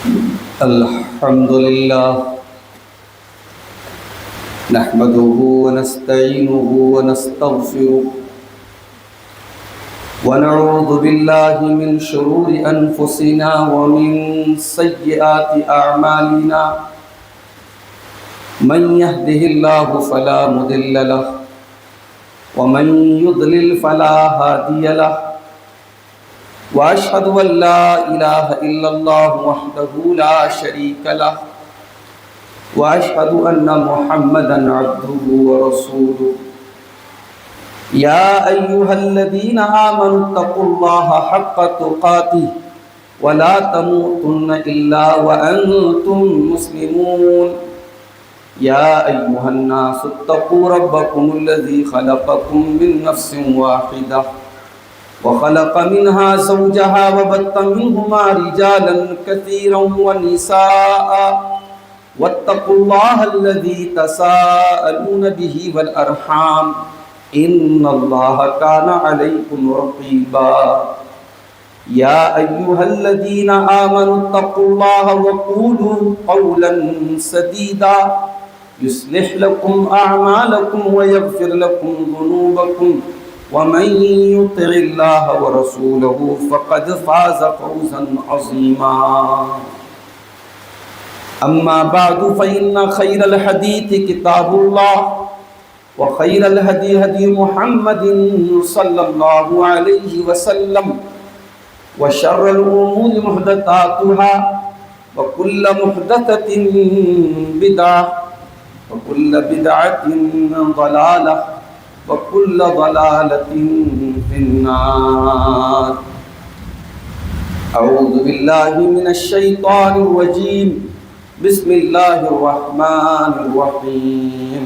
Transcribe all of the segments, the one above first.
الحمد لله نحمده ونستعينه ونستغفره ونعوذ بالله من شرور أنفسنا ومن سيئات أعمالنا من يهده الله فلا مضل له ومن يضلل فلا هادي له وأشهد أن لا إله إلا الله وحده لا شريك له وأشهد أن محمدًا عبده ورسوله يا أيها الذين آمنوا اتقوا الله حق تقاته ولا تموتن إلا وأنتم مسلمون يا أيها الناس اتقوا ربكم الذي خلقكم من نفس واحدة وخلق منها زوجها وبث منهما رجالا كثيرا ونساء واتقوا الله الذي تساءلون به والأرحام إن الله كان عليكم رقيبا يا أيها الذين آمنوا اتقوا الله وقولوا قولا سديدا يصلح لكم أعمالكم ويغفر لكم ذنوبكم ومن يطع الله ورسوله فقد فاز فوزا عظيما أما بعد فإن خير الحديث كتاب الله وخير الهدي هدي محمد صلى الله عليه وسلم وشر الأمور محدثاتها وكل محدثة بدعة وكل بدعة ضلالة وكل ضلالة في النار أعوذ بالله من الشيطان الرجيم بسم الله الرحمن الرحيم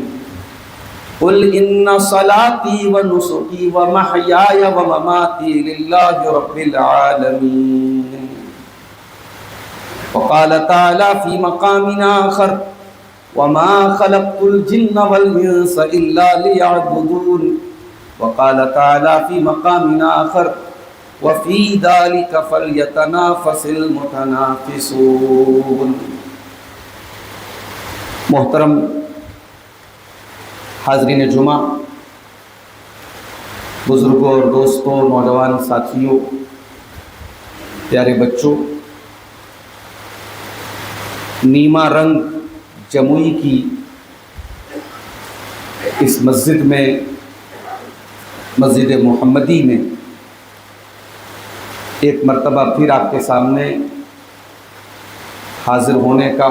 قل إن صلاتي ونسكي ومحياي ومماتي لله رب العالمين وقال تعالى في مقام آخر وما خلقت الجن والإنس إلا ليعبدون وقال تعالى في مقام آخر وفي ذلك فليتنافس المتنافسون محترم حاضرین جمعہ، بزرگوں اور دوستوں، نوجوان ساتھیوں، پیارے بچوں، نیما رنگ جموئی کی اس مسجد میں، مسجد محمدی میں ایک مرتبہ پھر آپ کے سامنے حاضر ہونے کا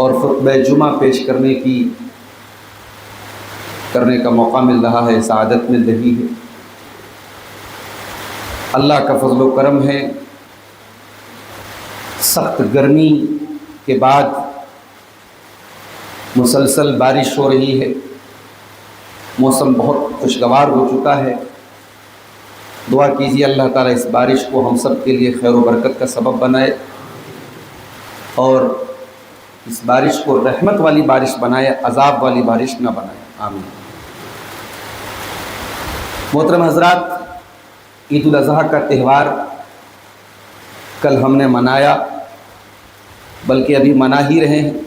اور خطبہ جمعہ پیش کرنے کا موقع مل رہا ہے، سعادت مل رہی ہے۔ اللہ کا فضل و کرم ہے، سخت گرمی کے بعد مسلسل بارش ہو رہی ہے، موسم بہت خوشگوار ہو چکا ہے۔ دعا کیجیے اللہ تعالیٰ اس بارش کو ہم سب کے لیے خیر و برکت کا سبب بنائے اور اس بارش کو رحمت والی بارش بنائے، عذاب والی بارش نہ بنائے، آمین۔ محترم حضرات، عید الاضحیٰ کا تہوار کل ہم نے منایا، بلکہ ابھی منا ہی رہے ہیں،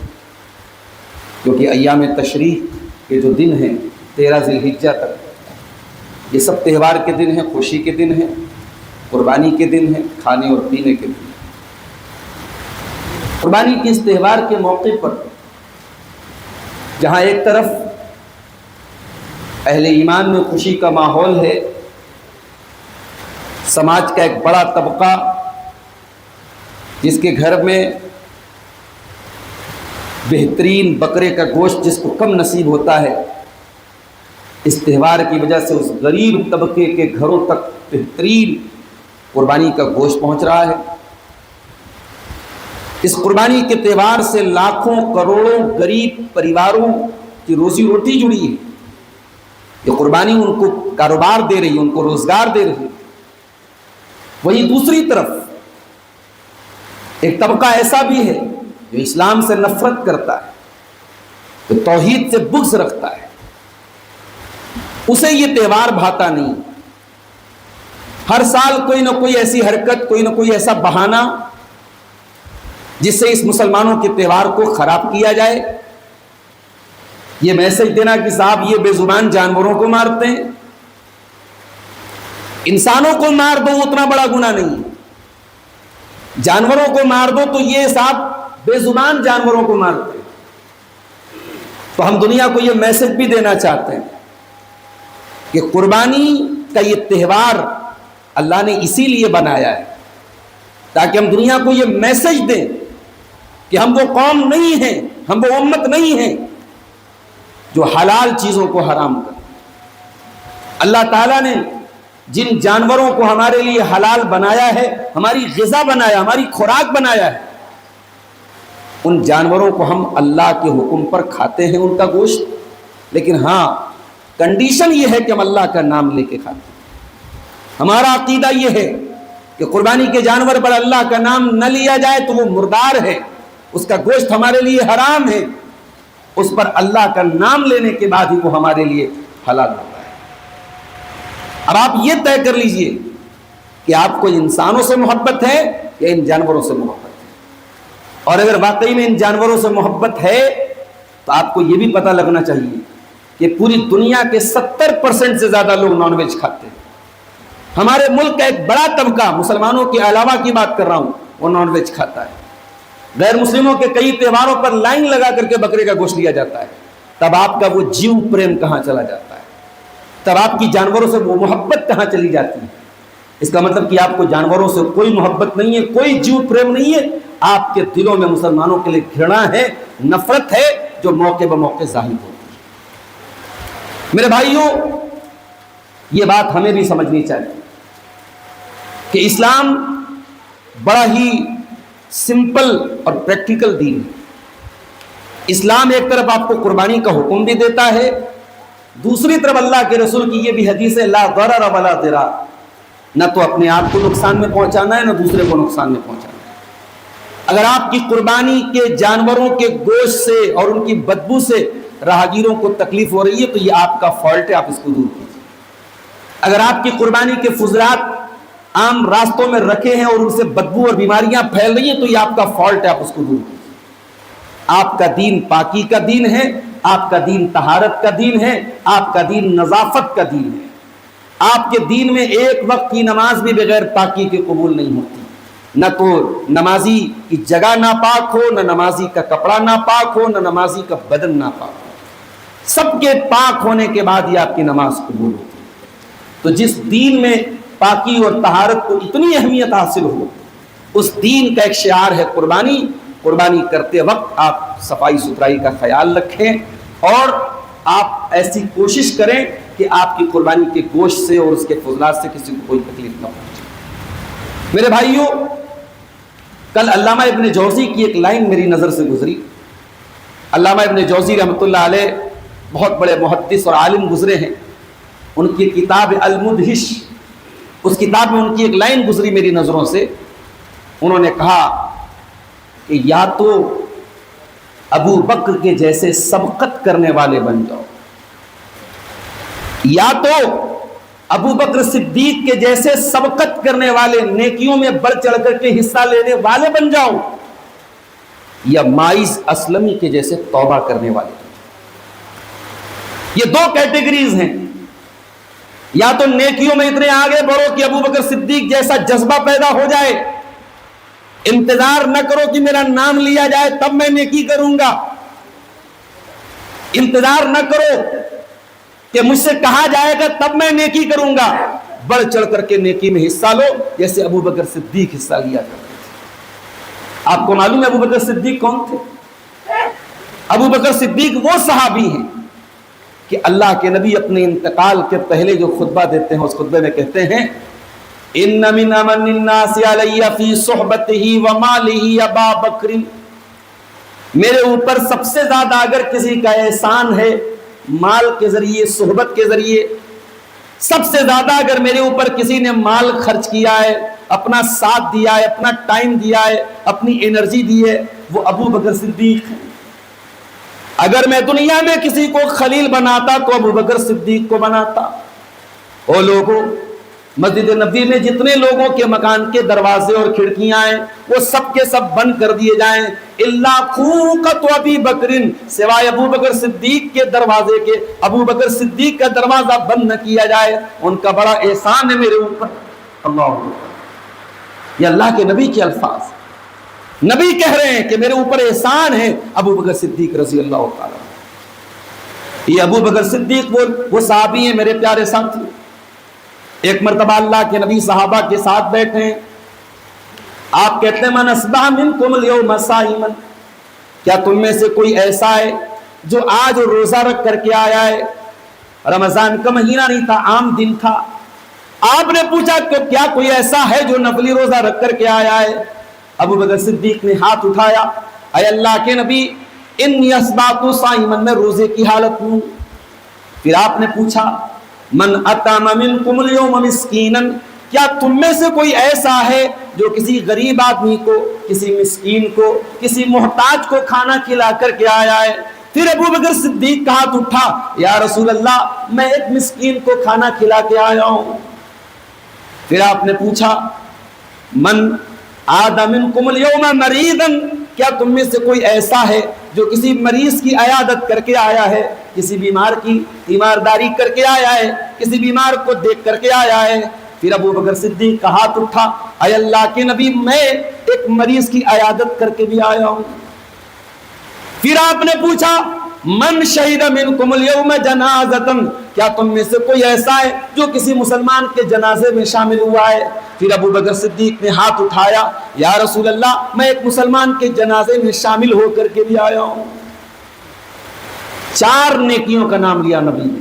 کیونکہ ایام تشریق کے جو دن ہیں 13 ذی الحجہ تک، یہ سب تہوار کے دن ہیں، خوشی کے دن ہیں، قربانی کے دن ہیں، کھانے اور پینے کے دن۔ قربانی کے اس تہوار کے موقع پر جہاں ایک طرف اہل ایمان میں خوشی کا ماحول ہے، سماج کا ایک بڑا طبقہ جس کے گھر میں بہترین بکرے کا گوشت جس کو کم نصیب ہوتا ہے، اس تہوار کی وجہ سے اس غریب طبقے کے گھروں تک بہترین قربانی کا گوشت پہنچ رہا ہے۔ اس قربانی کے تہوار سے لاکھوں کروڑوں غریب پریواروں کی روزی روٹی جڑی ہے۔ یہ قربانی ان کو کاروبار دے رہی ہے، ان کو روزگار دے رہی ہے۔ وہیں دوسری طرف ایک طبقہ ایسا بھی ہے جو اسلام سے نفرت کرتا ہے، جو توحید سے بغض رکھتا ہے، اسے یہ تہوار بھاتا نہیں۔ ہر سال کوئی نہ کوئی ایسی حرکت، کوئی نہ کوئی ایسا بہانہ جس سے اس مسلمانوں کے تہوار کو خراب کیا جائے، یہ میسج دینا کہ صاحب یہ بے زبان جانوروں کو مارتے ہیں، انسانوں کو مار دو اتنا بڑا گناہ نہیں ہے، جانوروں کو مار دو تو یہ صاحب بے زبان جانوروں کو مارتے ہیں۔ تو ہم دنیا کو یہ میسج بھی دینا چاہتے ہیں کہ قربانی کا یہ تہوار اللہ نے اسی لیے بنایا ہے تاکہ ہم دنیا کو یہ میسج دیں کہ ہم وہ قوم نہیں ہیں، ہم وہ امت نہیں ہیں جو حلال چیزوں کو حرام کر۔ اللہ تعالیٰ نے جن جانوروں کو ہمارے لیے حلال بنایا ہے، ہماری غذا بنایا، ہماری خوراک بنایا ہے، ان جانوروں کو ہم اللہ کے حکم پر کھاتے ہیں ان کا گوشت، لیکن ہاں کنڈیشن یہ ہے کہ ہم اللہ کا نام لے کے کھاتے ہیں۔ ہمارا عقیدہ یہ ہے کہ قربانی کے جانور پر اللہ کا نام نہ لیا جائے تو وہ مردار ہے، اس کا گوشت ہمارے لیے حرام ہے، اس پر اللہ کا نام لینے کے بعد ہی وہ ہمارے لیے حلال ہوتا ہے۔ اب آپ یہ طے کر لیجئے کہ آپ کو انسانوں سے محبت ہے یا ان جانوروں سے محبت ہے، اور اگر واقعی میں ان جانوروں سے محبت ہے تو آپ کو یہ بھی پتہ لگنا چاہیے کہ پوری دنیا کے 70% سے زیادہ لوگ نان ویج کھاتے ہیں۔ ہمارے ملک کا ایک بڑا طبقہ، مسلمانوں کے علاوہ کی بات کر رہا ہوں، وہ نان ویج کھاتا ہے۔ غیر مسلموں کے کئی تہواروں پر لائن لگا کر کے بکرے کا گوشت لیا جاتا ہے، تب آپ کا وہ جیو پریم کہاں چلا جاتا ہے، تب آپ کی جانوروں سے وہ محبت کہاں چلی جاتی ہے؟ اس کا مطلب کہ آپ کو جانوروں سے کوئی محبت نہیں ہے، کوئی جیو پریم نہیں ہے، آپ کے دلوں میں مسلمانوں کے لیے گھৃণا ہے، نفرت ہے، جو موقع بموقع ظاہر ہوتی ہے۔ میرے بھائیوں، یہ بات ہمیں بھی سمجھنی چاہیے کہ اسلام بڑا ہی سمپل اور پریکٹیکل دین ہے۔ اسلام ایک طرف آپ کو قربانی کا حکم بھی دیتا ہے، دوسری طرف اللہ کے رسول کی یہ بھی حدیث ہے لا ضرر ولا ضرار، نہ تو اپنے آپ کو نقصان میں پہنچانا ہے نہ دوسرے کو نقصان میں پہنچانا ہے۔ اگر آپ کی قربانی کے جانوروں کے گوشت سے اور ان کی بدبو سے راہگیروں کو تکلیف ہو رہی ہے تو یہ آپ کا فالٹ ہے، آپ اس کو دور کیجیے۔ اگر آپ کی قربانی کے فضلات عام راستوں میں رکھے ہیں اور ان سے بدبو اور بیماریاں پھیل رہی ہیں تو یہ آپ کا فالٹ ہے، آپ اس کو دور کیجیے۔ آپ کا دین پاکی کا دین ہے، آپ کا دین طہارت کا دین ہے، آپ کا دین نظافت کا دین ہے۔ آپ کے دین میں ایک وقت کی نماز بھی بغیر پاکی کے قبول نہیں ہوتی، نہ تو نمازی کی جگہ ناپاک ہو، نہ نمازی کا کپڑا ناپاک ہو، نہ نمازی کا بدن ناپاک ہو، سب کے پاک ہونے کے بعد ہی آپ کی نماز قبول ہوتی ہے۔ تو جس دین میں پاکی اور طہارت کو اتنی اہمیت حاصل ہو، اس دین کا ایک شعار ہے قربانی۔ قربانی کرتے وقت آپ صفائی ستھرائی کا خیال رکھیں اور آپ ایسی کوشش کریں کہ آپ کی قربانی کے گوشت سے اور اس کے فضلات سے کسی کو کوئی تکلیف نہ پہنچے۔ میرے بھائیوں، کل علامہ ابن جوزی کی ایک لائن میری نظر سے گزری۔ علامہ ابن جوزی رحمۃ اللہ علیہ بہت بڑے محدث اور عالم گزرے ہیں۔ ان کی کتاب المدہش، اس کتاب میں ان کی ایک لائن گزری میری نظروں سے۔ انہوں نے کہا کہ یا تو ابو بکر کے جیسے سبقت کرنے والے بن جاؤ، یا تو ابو بکر صدیق کے جیسے سبقت کرنے والے، نیکیوں میں بڑھ چڑھ کر کے حصہ لینے والے بن جاؤ، یا مائز اسلمی کے جیسے توبہ کرنے والے بن جاؤ۔ یہ دو کیٹیگریز ہیں، یا تو نیکیوں میں اتنے آگے بڑھو کہ ابو بکر صدیق جیسا جذبہ پیدا ہو جائے، انتظار نہ کرو کہ میرا نام لیا جائے تب میں نیکی کروں گا، انتظار نہ کرو کہ مجھ سے کہا جائے گا تب میں نیکی کروں گا، بڑھ چڑھ کر کے نیکی میں حصہ لو جیسے ابو بکر صدیق حصہ لیا کرتے تھے۔ آپ کو معلوم ہے ابو بکر صدیق کون تھے؟ ابو بکر صدیق وہ صحابی ہیں کہ اللہ کے نبی اپنے انتقال کے پہلے جو خطبہ دیتے ہیں اس خطبے میں کہتے ہیں ان من امن الناس علی فی صحبتہ ومالہ ابا بکر، میرے اوپر سب سے زیادہ اگر کسی کا احسان ہے مال کے ذریعے، صحبت کے ذریعے، سب سے زیادہ اگر میرے اوپر کسی نے مال خرچ کیا ہے، اپنا ساتھ دیا ہے، اپنا ٹائم دیا ہے، اپنی انرجی دی ہے، وہ ابو بکر صدیق ہے۔ اگر میں دنیا میں کسی کو خلیل بناتا تو ابو بکر صدیق کو بناتا۔ او لوگوں، مسجد نبوی میں جتنے لوگوں کے مکان کے دروازے اور کھڑکیاں ہیں وہ سب کے سب بند کر دیے جائیں، الا خوقت ابی بکر، سوائے ابو بکر صدیق کے دروازے کے، ابو بکر صدیق کا دروازہ بند نہ کیا جائے، ان کا بڑا احسان ہے میرے اوپر۔ اللہ، یہ اللہ کے نبی کے الفاظ، نبی کہہ رہے ہیں کہ میرے اوپر احسان ہے ابو بکر صدیق رضی اللہ تعالی۔ یہ ابو بکر صدیق وہ صحابی ہیں میرے پیارے ساتھی۔ ایک مرتبہ اللہ کے نبی صحابہ کے ساتھ بیٹھے ہیں، آپ کہتے ہیں من اصبح منکم اليوم صائما، کیا تم میں سے کوئی ایسا ہے جو آج روزہ رکھ کر کے آیا ہے؟ رمضان کا مہینہ نہیں تھا، عام دن تھا۔ آپ نے پوچھا کہ کیا کوئی ایسا ہے جو نفلی روزہ رکھ کر کے آیا ہے؟ ابو بکر صدیق نے ہاتھ اٹھایا، اے اللہ کے نبی انی اصبحت صائما، میں روزے کی حالت ہوں۔ پھر آپ نے پوچھا من اطعم منکم اليوم مسکینا، کیا تم میں سے کوئی ایسا ہے جو کسی غریب آدمی کو، کسی مسکین کو، کسی محتاج کو کھانا کھلا کر کے آیا ہے؟ پھر ابو بکر صدیق کا ہاتھ اٹھا، یا رسول اللہ میں ایک مسکین کو کھانا کھلا کے آیا ہوں۔ پھر آپ نے پوچھا من عاد منکم اليوم مریضا، کیا تم میں سے کوئی ایسا ہے جو کسی مریض کی عیادت کر کے آیا ہے، کسی بیمار کی تیمارداری کر کے آیا ہے، کسی بیمار کو دیکھ کر کے آیا ہے؟ پھر ابو بکر صدیق کا ہاتھ اٹھا، اے اللہ کے نبی میں ایک مریض کی عیادت کر کے بھی آیا ہوں۔ پھر آپ نے پوچھا من شہید منکم اليوم جنازۃ، کیا تم میں سے کوئی ایسا ہے جو کسی مسلمان کے جنازے میں شامل ہوا ہے؟ پھر ابو بکر صدیق نے ہاتھ اٹھایا، یا رسول اللہ میں ایک مسلمان کے جنازے میں شامل ہو کر کے بھی آیا ہوں۔ 4 نیکیوں کا نام لیا نبی نے،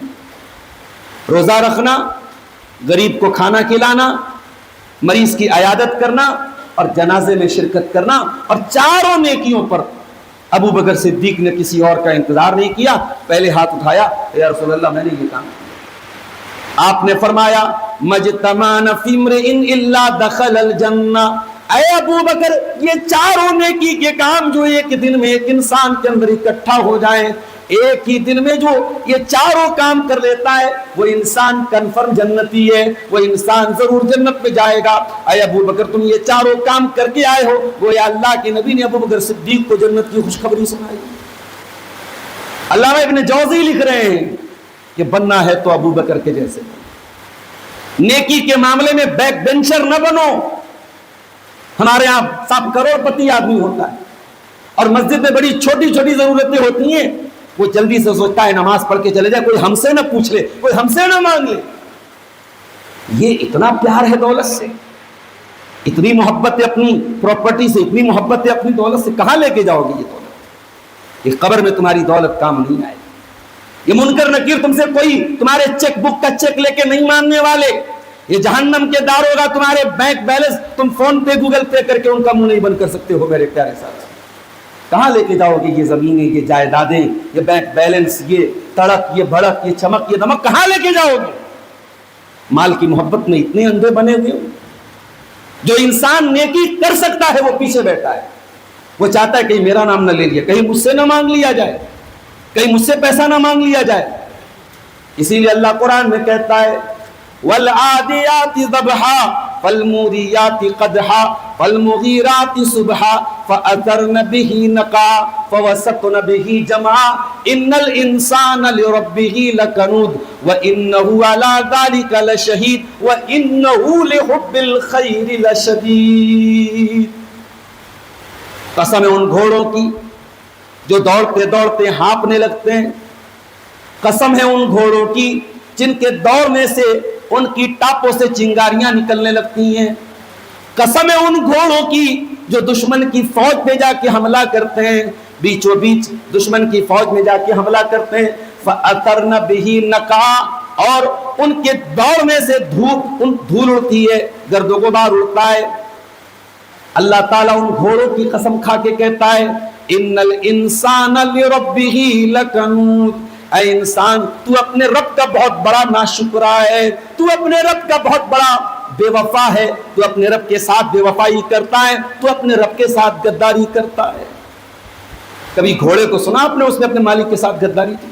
روزہ رکھنا، غریب کو کھانا کھلانا، مریض کی عیادت کرنا اور جنازے میں شرکت کرنا، اور چاروں نیکیوں پر ابو بکر صدیق نے کسی اور کا انتظار نہیں کیا، پہلے ہاتھ اٹھایا، یا رسول اللہ میں نے یہ کام کیا۔ آپ نے فرمایا مجتمع فی امرئ الا دخل الجنہ، اے ابو بکر یہ چاروں نیکی کے کام جو ایک دن میں ایک انسان کے اندر اکٹھا ہو جائیں، ایک ہی دن میں جو یہ چاروں کام کر لیتا ہے وہ انسان کنفرم جنتی ہے، وہ انسان ضرور جنت میں جائے گا۔ اے ابو بکر تم یہ چاروں کام کر کے آئے ہو، وہ یا اللہ کے نبی نے ابو بکر صدیق کو جنت کی خوشخبری سنائی۔ علامہ ابن جوزی لکھ رہے ہیں کہ بننا ہے تو ابو بکر کے جیسے، نیکی کے معاملے میں بیک بینچر نہ بنو۔ ہمارے یہاں سب کروڑ پتی آدمی ہوتا ہے اور مسجد میں بڑی چھوٹی چھوٹی ضرورتیں ہوتی ہیں، وہ جلدی سے سوچتا ہے نماز پڑھ کے چلے جائے، کوئی ہم سے نہ پوچھ لے، کوئی ہم سے نہ مانگ لے۔ یہ اتنا پیار ہے دولت سے، اتنی محبت ہے اپنی پراپرٹی سے، اتنی محبت ہے اپنی دولت سے، کہاں لے کے جاؤ گے یہ دولت؟ یہ قبر میں تمہاری دولت کام نہیں آئے گی۔ یہ منکر نکیر تم سے کوئی تمہارے چیک بک کا چیک لے کے نہیں ماننے والے، یہ جہنم کے دار ہوگا تمہارے بینک بیلنس تم فون پے گوگل پے کر کے ان کا منہ نہیں بند کر سکتے ہو۔ میرے پیارے ساتھ کہاں لے کے جاؤ گے یہ زمینیں، یہ جائیدادیں، یہ بینک بیلنس، یہ تڑک، یہ بھڑک، یہ چمک، یہ دمک، کہاں لے کے جاؤ گے؟ مال کی محبت میں اتنے اندھے بنے ہوئے ہو۔ جو انسان نیکی کر سکتا ہے وہ پیچھے بیٹھا ہے، وہ چاہتا ہے کہیں میرا نام نہ لے لیا، کہیں مجھ سے نہ مانگ لیا جائے، کہیں مجھ سے پیسہ نہ مانگ لیا جائے۔ اسی لیے اللہ قرآن میں کہتا ہے والعادیات ضبحا فالموریات قدحا فالمغیرات صبحا فأثرن به نقعا فوسطن به جمعا ان الانسان لربه لکنود وانه على ذلك لشهید وانه لحب الخیر لشدید۔ قسم ہے ان گھوڑوں کی جو دوڑتے دوڑتے ہانپنے لگتے ہیں، قسم ہے ان گھوڑوں کی جن کے دوڑنے سے ان کی ٹاپوں سے چنگاریاں نکلنے لگتی ہیں، قسم ہے ان گھوڑوں کی جو دشمن کی فوج میں جا کے حملہ کرتے ہیں، بیچوں بیچ دشمن کی فوج میں جا کے حملہ کرتے ہیں، فَأَثَرْنَ بِهِ نَقْعًا، اور ان کے دوڑنے سے دھول اڑتی ہے، گرد و غبار اڑتا ہے۔ اللہ تعالیٰ ان گھوڑوں کی قسم کھا کے کہتا ہے اِنَّ الْإِنسَانَ لِرَبِّهِ لَكَنُودٌ، اے انسان تو اپنے رب کا بہت بڑا ناشکرا ہے، تو اپنے رب کا بہت بڑا بے وفا ہے، تو اپنے رب کے ساتھ بے وفائی کرتا ہے، تو اپنے رب کے ساتھ غداری کرتا ہے۔ کبھی گھوڑے کو سنا آپ نے اس نے اپنے مالک کے ساتھ غداری کی؟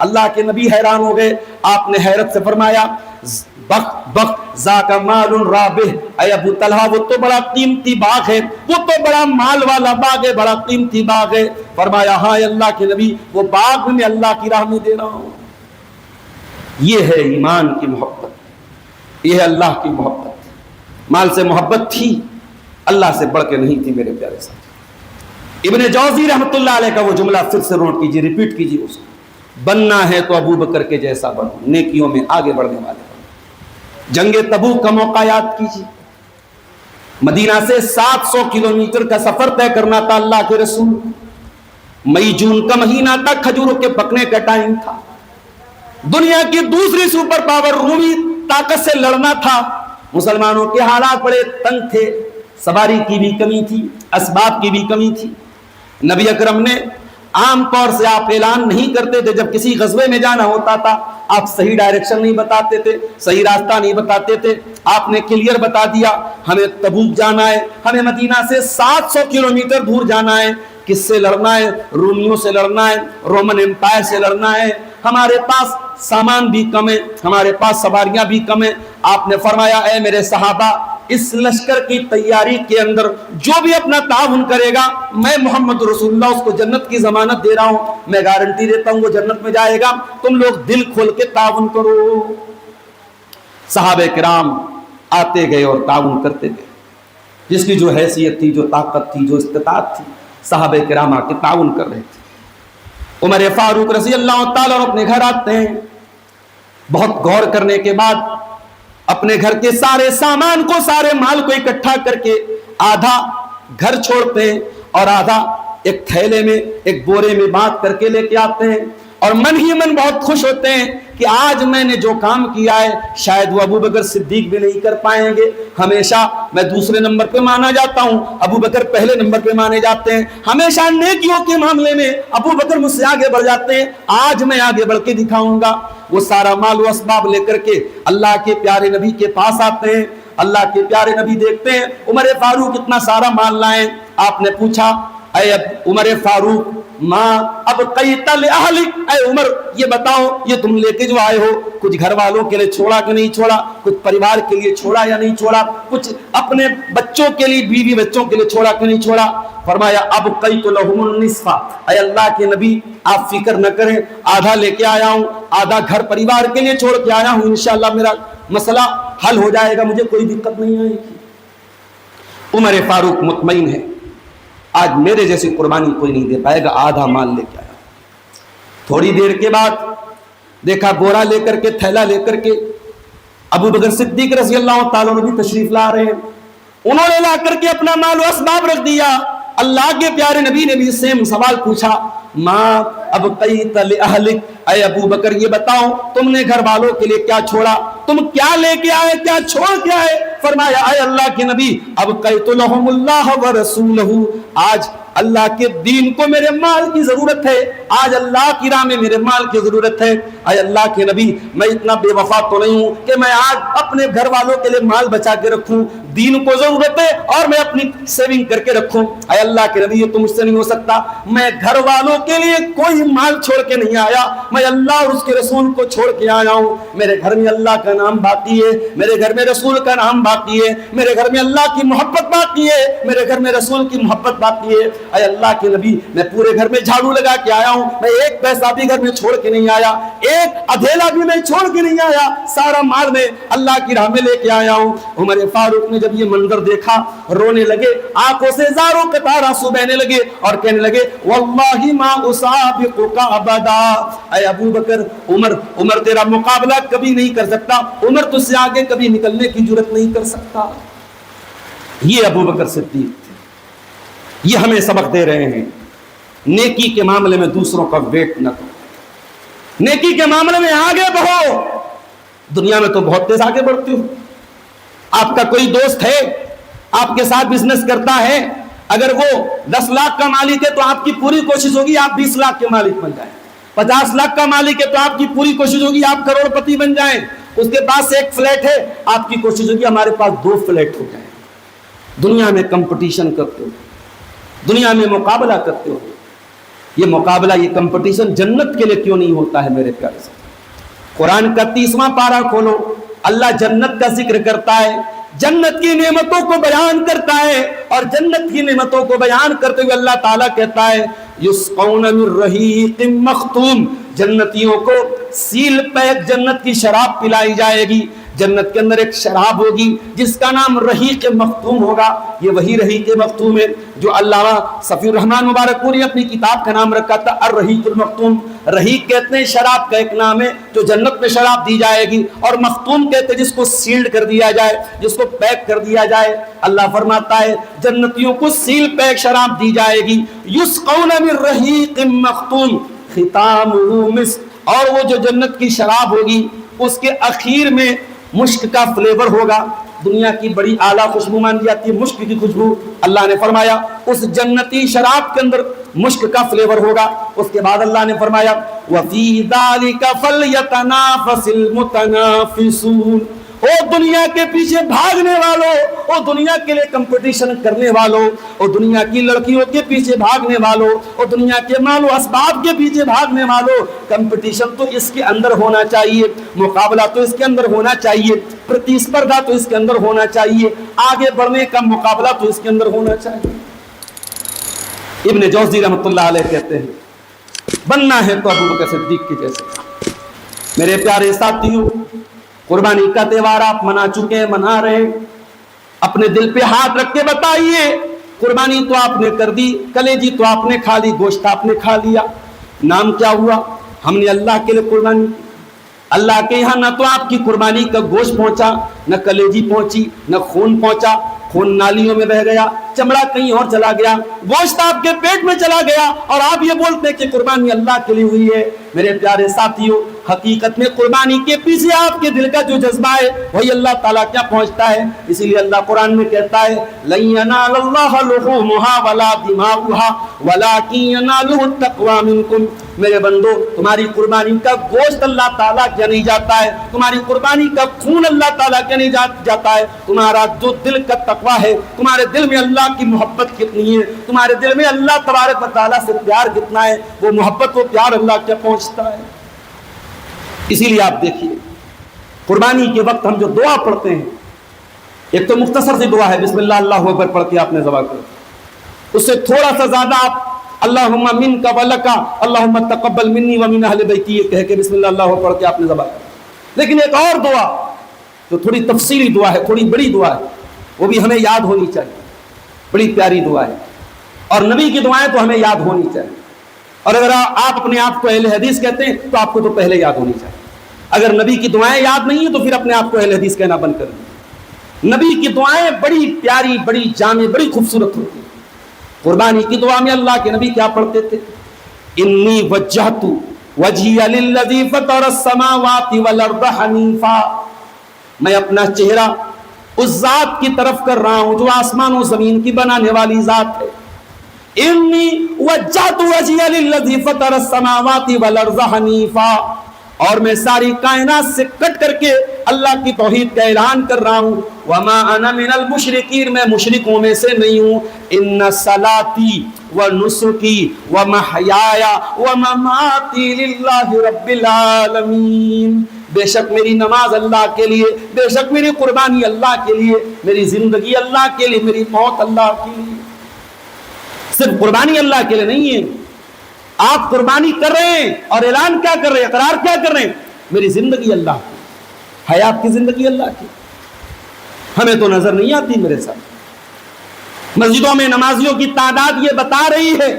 اللہ کے نبی حیران ہو گئے. آپ نے حیرت سے فرمایا بخ بخ ذاک مال رابح، اے ابو طلحہ وہ تو بڑا قیمتی باغ ہے، وہ تو بڑا مال والا باغ ہے، بڑا قیمتی باغ ہے. فرمایا ہاں اللہ کے نبی وہ باغ میں اللہ کی راہ میں دے رہا ہوں. یہ ہے ایمان کی محبت، یہ ہے اللہ کی محبت. مال سے محبت تھی، اللہ سے بڑھ کے نہیں تھی میرے پیارے ساتھ. ابن جوزی رحمۃ اللہ علیہ کا وہ جملہ پھر سے نوٹ کیجیے، ریپیٹ کیجیے اس کو. بننا ہے تو ابو بکر کے جیسا بنو، نیکیوں میں آگے بڑھنے والے بنو. جنگ تبوک کا موقع یاد کیجیے. مدینہ سے 700 کلومیٹر کا سفر طے کرنا تھا. اللہ کے رسول مئی جون کا مہینہ تھا، کھجوروں کے پکنے کا ٹائم تھا. دنیا کی دوسری سپر پاور رومی طاقت سے لڑنا تھا. مسلمانوں کے حالات بڑے تنگ تھے، سواری کی بھی کمی تھی، اسباب کی بھی کمی تھی. نبی اکرم نے عام طور سے آپ اعلان نہیں کرتے تھے. جب کسی غزوے میں جانا ہوتا تھا آپ صحیح ڈائریکشن نہیں بتاتے تھے، صحیح راستہ نہیں بتاتے تھے. آپ نے کلیئر بتا دیا ہمیں تبوک جانا ہے، ہمیں مدینہ سے 700 کلومیٹر دور جانا ہے. کس سے لڑنا ہے؟ رومیوں سے لڑنا ہے، رومن امپائر سے لڑنا ہے. ہمارے پاس سامان بھی کم ہے، ہمارے پاس سواریاں بھی کم ہیں. آپ نے فرمایا اے میرے صحابہ، اس لشکر کی تیاری کے اندر جو بھی اپنا تعاون کرے گا میں محمد رسول اللہ اس کو جنت کی ضمانت دے رہا ہوں، میں گارنٹی دیتا ہوں وہ جنت میں جائے گا. تم لوگ دل کھول کے تعاون کرو. صحابہ کرام آتے گئے اور تعاون کرتے گئے. جس کی جو حیثیت تھی، جو طاقت تھی، جو استطاعت تھی، صحابہ کرام آ کے تعاون کر رہے تھے. عمر فاروق رضی اللہ تعالیٰ اپنے گھر آتے ہیں. بہت غور کرنے کے بعد اپنے گھر کے سارے سامان کو، سارے مال کو اکٹھا کر کے آدھا گھر چھوڑتے ہیں اور آدھا ایک تھیلے میں، ایک بورے میں باندھ کر کے لے کے آتے ہیں. اور من ہی من بہت خوش ہوتے ہیں کہ آج میں نے جو کام کیا ہے شاید وہ ابو بکر صدیق بھی نہیں کر پائیں گے. ہمیشہ میں دوسرے نمبر پہ مانا جاتا ہوں، ابو بکر پہلے نمبر پہ مانے جاتے ہیں. ہمیشہ نیکیوں کے معاملے میں ابو بکر مجھ سے آگے بڑھ جاتے ہیں، آج میں آگے بڑھ کے دکھاؤں گا. وہ سارا مال و اسباب لے کر کے اللہ کے پیارے نبی کے پاس آتے ہیں. اللہ کے پیارے نبی دیکھتے ہیں عمر فاروق اتنا سارا مال لائیں. آپ نے پوچھا اے عمر فاروق ماں اب قیت لأہلک، اے عمر یہ بتاؤ یہ تم لے کے جو آئے ہو کچھ گھر والوں کے لیے چھوڑا کہ نہیں چھوڑا، کچھ پریوار کے لیے چھوڑا یا نہیں چھوڑا، کچھ اپنے بچوں کے لیے، بیوی بچوں کے لیے چھوڑا کہ نہیں چھوڑا. فرمایا اب قیت لہم النصف، اے اللہ کے نبی آپ فکر نہ کریں، آدھا لے کے آیا ہوں، آدھا گھر پریوار کے لیے چھوڑ کے آیا ہوں، انشاءاللہ میرا مسئلہ حل ہو جائے گا، مجھے کوئی دقت نہیں آئے گی. عمر فاروق مطمئن ہے آج میرے جیسی قربانی کوئی نہیں دے پائے گا. آدھا مال لے کے آیا. تھوڑی دیر کے بعد دیکھا بورا لے کر کے، تھیلا لے کر کے ابو بکر صدیق رضی اللہ تعالیٰ عنہ بھی تشریف لا رہے ہیں. انہوں نے لا کر کے اپنا مال و اسباب رکھ دیا. اللہ کے پیارے نبی نے بھی سیم سوال پوچھا ماں اب قیت لأہلک، اے ابو بکر یہ بتاؤ تم نے گھر والوں کے لیے کیا چھوڑا، تم کیا لے کے آئے، کیا چھوڑ کے آئے. فرمایا اے اللہ کے نبی اب قیت لہم اللہ ورسولہ، آج اللہ کے دین کو میرے مال کی ضرورت ہے، آج اللہ کی راہ میں میرے مال کی ضرورت ہے. اے اللہ کے نبی میں اتنا بے وفا تو نہیں ہوں کہ میں آج اپنے گھر والوں کے لیے مال بچا کے رکھوں، دین کو ضرورت ہے اور میں اپنی سیونگ کر کے رکھوں. اے اللہ کے نبی یہ تو مجھ سے نہیں ہو سکتا، میں گھر والوں کے لیے کوئی مال چھوڑ کے نہیں آیا، میں اللہ اور اس کے رسول کو چھوڑ کے آیا ہوں. میرے گھر میں اللہ کا نام باقی ہے، میرے گھر میں رسول کا نام باقی ہے، میرے گھر میں اللہ کی محبت باقی ہے، میرے گھر میں رسول کی محبت باقی ہے. اے اللہ کے نبی میں پورے گھر میں جھاڑو لگا کے آیا ہوں، میں ایک پیسہ بھی گھر میں چھوڑ کے نہیں آیا، ایک ادھیلا بھی میں چھوڑ کے نہیں آیا، سارا مال میں اللہ کی راہ میں لے کے آیا ہوں. عمر فاروق نے جب یہ منظر دیکھا رونے لگے، آنکھوں سے زاروں قطار آنسو بہنے لگے اور کہنے لگے واللہ ما اسابقک ابدا. اے ابو بکر عمر تیرا مقابلہ کبھی نہیں کر سکتا، عمر تجھ سے آگے کبھی نکلنے کی جرات نہیں کر سکتا. یہ ابو بکر صدیق تھے. یہ ہمیں سبق دے رہے ہیں نیکی کے معاملے میں دوسروں کا ویٹ نہ کرو، نیکی کے معاملے میں آگے بڑھو. دنیا میں تو بہت تیز آگے بڑھتے ہو. آپ کا کوئی دوست ہے آپ کے ساتھ بزنس کرتا ہے، اگر وہ 10 لاکھ کا مالک ہے تو آپ کی پوری کوشش ہوگی آپ 20 لاکھ کے مالک بن جائیں. 50 لاکھ کا مالک ہے تو آپ کی پوری کوشش ہوگی آپ کروڑ پتی بن جائیں. اس کے پاس ایک فلیٹ ہے، آپ کی کوشش ہوگی ہمارے پاس 2 فلیٹ ہو جائیں. دنیا میں کمپٹیشن کرتے ہو، دنیا میں مقابلہ کرتے ہو. یہ مقابلہ، یہ کمپٹیشن جنت کے لیے کیوں نہیں ہوتا ہے میرے پیارے سے؟ قرآن کا 30واں پارہ کھولو، اللہ جنت کا ذکر کرتا ہے، جنت کی نعمتوں کو بیان کرتا ہے، اور جنت کی نعمتوں کو بیان کرتے ہوئے اللہ تعالیٰ کہتا ہے یسقون من رحیق مختوم، جنتیوں کو سیل پیک جنت کی شراب پلائی جائے گی۔ جنت کے اندر ایک شراب ہوگی جس کا نام رحیق مختوم ہوگا۔ یہ وہی رحیق مختوم ہے جو علامہ صفی الرحمن مبارک پوری اپنی کتاب کا نام رکھا تھا الرحیق المختوم۔ رحیق کہتے ہیں شراب کا ایک نام ہے جو جنت میں شراب دی جائے گی، اور مختوم کہتے ہیں جس کو سیلڈ کر دیا جائے، جس کو پیک کر دیا جائے۔ اللہ فرماتا ہے جنتیوں کو سیل پیک شراب دی جائے گی، یسقون من رحیق مختوم ختامہ مسک، اور وہ جو جنت کی شراب ہوگی اس کے اخیر میں مشک کا فلیور ہوگا۔ دنیا کی بڑی اعلیٰ خوشبو مانی جاتی ہے مشک کی خوشبو، اللہ نے فرمایا اس جنتی شراب کے اندر مشک کا فلیور ہوگا۔ اس کے بعد اللہ نے فرمایا وَفِي ذَلِكَ فَلْيَتَنَافَسِ الْمُتَنَافِسُونَ، او دنیا کے پیچھے بھاگنے والوں، او دنیا کے لیے کمپٹیشن کرنے والوں، او دنیا کی لڑکیوں کے پیچھے بھاگنے والوں، او دنیا کے مال و اسباب کے پیچھے بھاگنے والوں، کمپٹیشن تو اس کے اندر ہونا چاہیے، مقابلہ تو اس کے اندر ہونا چاہیے، پرتیسپردھا تو اس کے اندر ہونا چاہیے، آگے بڑھنے کا مقابلہ تو اس کے اندر ہونا چاہیے۔ ابن جوزی رحمۃ اللہ علیہ کہتے ہیں بننا ہے تو ابو بکر صدیق کی جیسے۔ میرے پیارے ساتھیوں، قربانی کا تہوار آپ منا چکے ہیں، منا رہے، اپنے دل پہ ہاتھ رکھ کے بتائیے قربانی تو آپ نے کر دی، کلیجی تو آپ نے کھا لی، گوشت آپ نے کھا لیا، نام کیا ہوا؟ ہم نے اللہ کے لیے قربانی کی۔ اللہ کے یہاں نہ تو آپ کی قربانی کا گوشت پہنچا، نہ کلیجی پہنچی، نہ خون پہنچا، خون نالیوں میں بہہ گیا، چمڑا کہیں اور چلا گیا، گوشت آپ کے پیٹ میں چلا گیا، اور آپ یہ بولتے ہیں کہ قربانی اللہ کے لیے ہوئی ہے۔ میرے پیارے ساتھیوں، حقیقت میں قربانی کے پیچھے آپ کے دل کا جو جذبہ ہے وہی اللہ تعالیٰ کیا پہنچتا ہے۔ اسی لیے اللہ قرآن میں کہتا ہے لَن يَنَالَ اللَّهَ لُحُومُهَا وَلَا دِمَاؤُهَا وَلَٰكِن يَنَالُهُ التَّقْوَىٰ مِنكُمْ، میرے بندو تمہاری قربانی کا گوشت اللہ تعالیٰ کیا نہیں جاتا ہے، تمہاری قربانی کا خون اللہ تعالیٰ کیا نہیں جاتا ہے، تمہارا جو دل کا تقویٰ ہے، تمہارے دل میں اللہ کی محبت کتنی ہے، تمہارے دل میں اللہ تبارک و تعالیٰ سے پیار کتنا ہے، وہ محبت و پیار اللہ کیا پہنچتا ہے۔ اسی لیے آپ دیکھیے قربانی کے وقت ہم جو دعا پڑھتے ہیں، ایک تو مختصر سی دعا ہے بسم اللہ اللہ اکبر پڑھ کے آپ نے ذبح کرو، اس سے تھوڑا سا زیادہ آپ اللہم منک ولک اللہم تقبل منی ومن اہل بیتی یہ کہہ کے بسم اللہ اللہ اکبر پڑھ کے آپ نے ذبح کرو۔ لیکن ایک اور دعا جو تھوڑی تفصیلی دعا ہے، تھوڑی بڑی دعا ہے، وہ بھی ہمیں یاد ہونی چاہیے، بڑی پیاری دعا ہے، اور نبی کی دعائیں تو ہمیں یاد ہونی چاہیے۔ اور اگر آپ اپنے آپ کو اہل حدیث کہتے ہیں تو آپ کو تو پہلے یاد ہونی چاہیے۔ اگر نبی کی دعائیں یاد نہیں ہیں تو پھر اپنے آپ کو اہل حدیث کہنا بند کر دیں۔ نبی کی دعائیں بڑی پیاری، بڑی جامع، بڑی خوبصورت ہوتی ہیں۔ قربانی کی دعا میں اللہ کے نبی کیا پڑھتے تھے؟ انی وجہت وجہی للذی فطر السماوات والارض حنیفا، میں اپنا چہرہ اس ذات کی طرف کر رہا ہوں جو آسمان و زمین کی بنانے والی ذات ہے۔ انی وجہت وجہی للذی فطر السماوات والارض حنیفا، اور میں ساری کائنات سے کٹ کر کے اللہ کی توحید کا اعلان کر رہا ہوں۔ وما انا من المشرکین، میں مشرکوں میں سے نہیں ہوں۔ ان صلاتی ونسکی ومحیای ومماتی للہ رب العالمین، بے شک میری نماز اللہ کے لیے، بے شک میری قربانی اللہ کے لیے، میری زندگی اللہ کے لیے، میری موت اللہ کے لیے۔ صرف قربانی اللہ کے لیے نہیں ہے، آپ قربانی کر رہے ہیں اور اعلان کیا کر رہے ہیں، اقرار کیا کر رہے ہیں؟ میری زندگی اللہ کی ہے، آپ کی زندگی اللہ کی۔ ہمیں تو نظر نہیں آتی میرے ساتھ، مسجدوں میں نمازیوں کی تعداد یہ بتا رہی ہے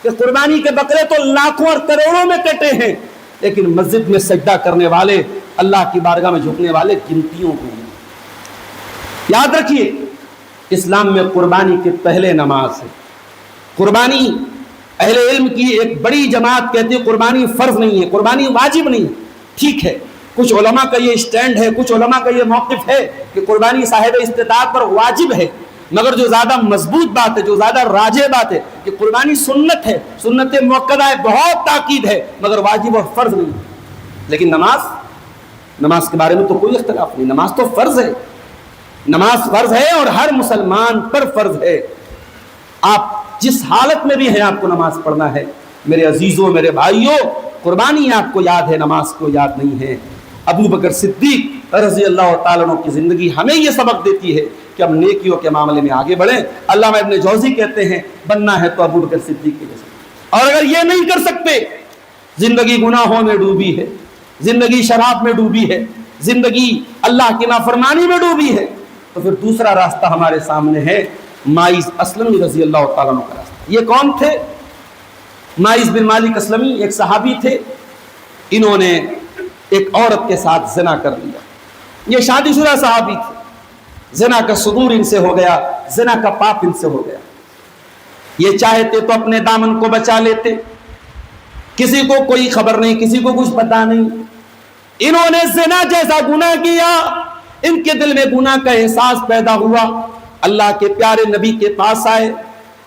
کہ قربانی کے بکرے تو لاکھوں اور کروڑوں میں کٹے ہیں، لیکن مسجد میں سجدہ کرنے والے، اللہ کی بارگاہ میں جھکنے والے گنتیوں کو ہیں۔ یاد رکھیے اسلام میں قربانی کے پہلے نماز ہے۔ قربانی اہل علم کی ایک بڑی جماعت کہتی ہے قربانی فرض نہیں ہے، قربانی واجب نہیں ہے۔ ٹھیک ہے، کچھ علماء کا یہ اسٹینڈ ہے، کچھ علماء کا یہ موقف ہے کہ قربانی صاحب استطاعت پر واجب ہے، مگر جو زیادہ مضبوط بات ہے، جو زیادہ راجح بات ہے کہ قربانی سنت ہے، سنت موقدہ ہے، بہت تاکید ہے، مگر واجب اور فرض نہیں ہے۔ لیکن نماز کے بارے میں تو کوئی اختلاف نہیں، نماز تو فرض ہے، نماز فرض ہے اور ہر مسلمان پر فرض ہے۔ آپ جس حالت میں بھی ہیں آپ کو نماز پڑھنا ہے، میرے عزیزوں، میرے بھائیوں، قربانی آپ کو یاد ہے، نماز کو یاد نہیں ہے۔ ابو بکر صدیق رضی اللہ تعالیٰ عنہ کی زندگی ہمیں یہ سبق دیتی ہے کہ ہم نیکیوں کے معاملے میں آگے بڑھیں۔ علامہ ابن جوزی کہتے ہیں بننا ہے تو ابو بکر صدیق کے جیسا، اور اگر یہ نہیں کر سکتے، زندگی گناہوں میں ڈوبی ہے، زندگی شراب میں ڈوبی ہے، زندگی اللہ کی نافرمانی میں ڈوبی ہے، تو پھر دوسرا راستہ ہمارے سامنے ہے، ماعز اسلمی رضی اللہ تعالیٰ عنہ کا راستہ۔ یہ کون تھے؟ ماعز بن مالک اسلمی ایک صحابی تھے، انہوں نے ایک عورت کے ساتھ زنا کر لیا۔ یہ شادی شدہ صحابی تھے، زنا کا صدور ان سے ہو گیا، زنا کا پاپ ان سے ہو گیا۔ یہ چاہتے تو اپنے دامن کو بچا لیتے، کسی کو کوئی خبر نہیں، کسی کو کچھ پتا نہیں۔ انہوں نے زنا جیسا گناہ کیا، ان کے دل میں گناہ کا احساس پیدا ہوا، اللہ کے پیارے نبی کے پاس آئے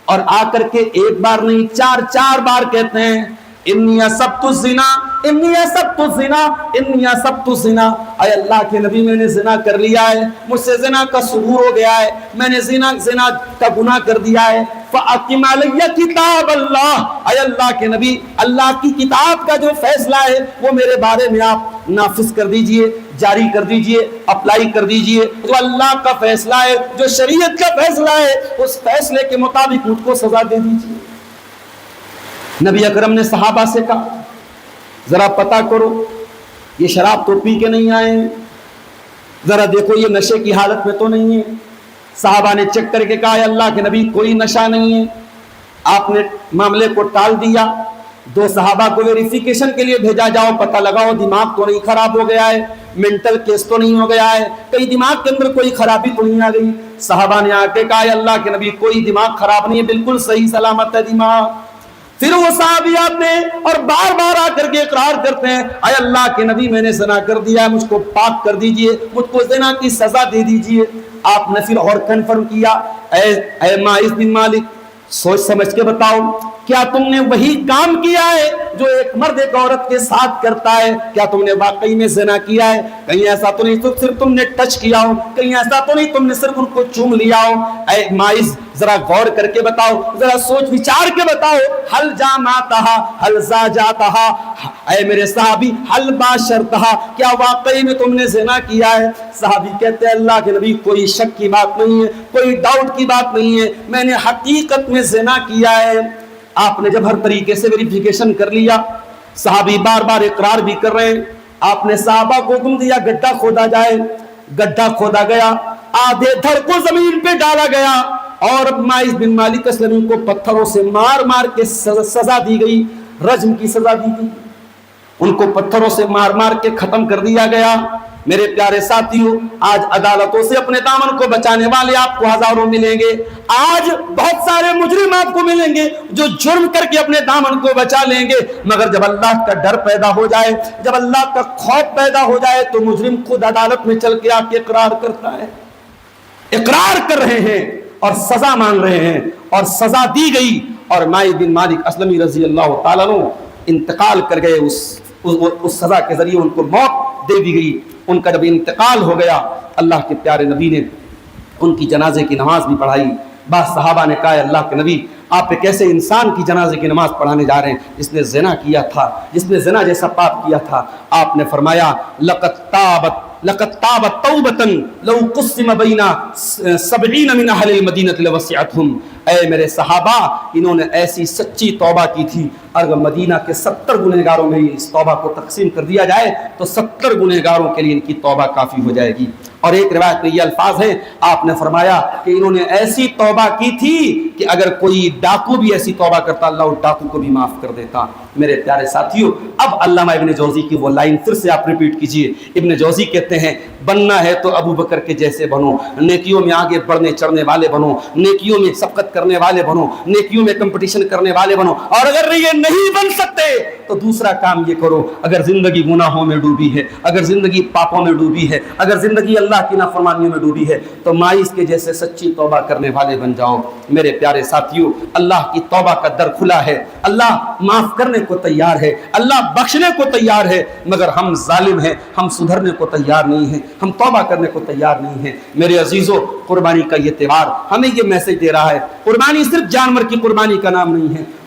اور آ کر کے ایک بار نہیں چار بار کہتے ہیں انی اصبت الزنا، انی اصبت الزنا، انی اصبت الزنا، اے اللہ کے نبی میں نے زنا کر لیا ہے، مجھ سے زنا کا ثبوت ہو گیا ہے، میں نے زنا کا گناہ کر دیا ہے، فاقم علی کتاب اللہ، اے اللہ کے نبی اللہ کی کتاب کا جو فیصلہ ہے وہ میرے بارے میں آپ نافذ کر دیجئے، جاری کر دیجئے، اپلائی کر دیجئے، جو اللہ کا فیصلہ ہے، جو شریعت کا فیصلہ ہے، اس فیصلے کے مطابق مجھ کو سزا دے دیجئے۔ نبی اکرم نے صحابہ سے کہا ذرا پتہ کرو یہ شراب تو پی کے نہیں آئے ہیں، ذرا دیکھو یہ نشے کی حالت میں تو نہیں ہے۔ صحابہ نے چیک کر کے کہا اے اللہ کے نبی کوئی نشہ نہیں ہے۔ آپ نے معاملے کو ٹال دیا، دو صحابہ کو ویریفیکیشن کے لیے بھیجا، جاؤ پتہ لگاؤ دماغ تو نہیں خراب ہو گیا ہے، مینٹل کیس تو نہیں ہو گیا ہے، کئی دماغ کے اندر کوئی خرابی تو نہیں آ گئی۔ صحابہ نے آ کے کہا اے اللہ کے نبی کوئی دماغ خراب نہیں ہے، بالکل صحیح سلامت ہے دماغ۔ پھر وہ صحابی آتے ہیں اور بار بار آ کر کے اقرار کرتے ہیں اے اللہ کے نبی میں نے زنا کر دیا ہے، مجھ کو پاک کر دیجئے، مجھ کو زنا کی سزا دے دیجئے۔ آپ نے پھر اور کنفرم کیا اے ماعز بن مالک سوچ سمجھ کے بتاؤ کیا تم نے وہی کام کیا ہے جو ایک مرد ایک عورت کے ساتھ کرتا ہے؟ کیا تم نے واقعی میں زنا کیا ہے؟ کہیں ایسا تو نہیں صرف تم نے ٹچ کیا ہو، کہیں ایسا تو نہیں تم نے صرف ان کو چوم لیا ہو؟ اے ماعز ذرا غور کر کے بتاؤ، ذرا سوچ وچار کے بتاؤ، حل جامعتہا حل زاجاتہا، اے میرے صحابی حل باشرتہا، کیا واقعی میں تم نے زنا کیا ہے؟ صحابی کہتے ہیں اللہ کے نبی کوئی شک کی بات نہیں ہے، کوئی ڈاؤٹ کی بات نہیں ہے، میں نے حقیقت میں زنا کیا ہے۔ آپ نے جب ہر طریقے سے ویریفیکیشن کر لیا، صحابی بار بار اقرار بھی کر رہے ہیں، آپ نے صحابہ کو حکم دیا گڈھا کھودا جائے، گڈھا کھودا گیا، آدھے دھڑ کو زمین پہ ڈالا گیا اور ماعز بن مالک اسلمی کو پتھروں سے مار مار کے سزا دی گئی، رجم کی سزا دی گئی، ان کو پتھروں سے مار مار کے ختم کر دیا گیا۔ میرے پیارے ساتھیوں، آج عدالتوں سے اپنے دامن کو بچانے والے آپ کو ہزاروں ملیں گے، آج بہت سارے مجرم آپ کو ملیں گے جو جرم کر کے اپنے دامن کو بچا لیں گے، مگر جب اللہ کا ڈر پیدا ہو جائے، جب اللہ کا خوف پیدا ہو جائے تو مجرم خود عدالت میں چل کے آ کے اقرار کرتا ہے، اقرار کر رہے ہیں اور سزا مانگ رہے ہیں، اور سزا دی گئی اور ماعز بن مالک اسلمی رضی اللہ تعالیٰ عنہ انتقال کر گئے، اس سزا کے ذریعے ان کو موت دے دی گئی۔ ان کا جب انتقال ہو گیا، اللہ کے پیارے نبی نے ان کی جنازے کی نماز بھی پڑھائی۔ بعض صحابہ نے کہا اللہ کے نبی آپ ایک ایسے انسان کی جنازے کی نماز پڑھانے جا رہے ہیں جس نے زنا کیا تھا، جس نے زنا جیسا پاپ کیا تھا۔ آپ نے فرمایا لقد تابت توبۃ لو قسم بین 70 من اہل المدینہ لوسعتهم، اے میرے صحابہ انہوں نے ایسی سچی توبہ کی تھی، اگر مدینہ کے 70 گنہگاروں میں اس توبہ کو تقسیم کر دیا جائے تو 70 گنہگاروں کے لیے ان کی توبہ کافی ہو جائے گی۔ اور ایک روایت میں یہ الفاظ ہیں، آپ نے فرمایا کہ انہوں نے ایسی توبہ کی تھی کہ اگر کوئی ڈاکو بھی ایسی توبہ کرتا اللہ اس ڈاکو کو بھی معاف کر دیتا۔ میرے پیارے ساتھیوں، اب علامہ ابن جوزی کی وہ لائن پھر سے آپ ریپیٹ کیجئے۔ ابن جوزی کہتے ہیں بننا ہے تو ابو بکر کے جیسے بنو، نیکیوں میں آگے بڑھنے چڑھنے والے بنو، نیکیوں میں سبقت کرنے والے بنو، نیکیوں میں کمپٹیشن کرنے والے بنو، اور اگر یہ نہیں بن سکتے تو دوسرا کام یہ کرو، اگر زندگی گناہوں میں ڈوبی ہے، اگر زندگی پاپوں میں ڈوبی ہے، اگر زندگی اللہ کی نافرمانیوں میں ڈوبی ہے تو ماعز کے جیسے سچی توبہ کرنے والے بن جاؤ۔ میرے پیارے ساتھیوں، اللہ کی توبہ کا در کھلا ہے، اللہ معاف کرنے کو تیار ہے، اللہ بخشنے کو تیار ہے، مگر ہم ظالم ہیں، ہم سدھرنے کو تیار نہیں ہیں، ہم توبہ کرنے کو تیار نہیں ہیں۔ میرے عزیزوں، قربانی کا یہ تہوار ہمیں یہ میسج دے رہا ہے، قربانی صرف جانور کی قربانی کا نام نہیں ہے،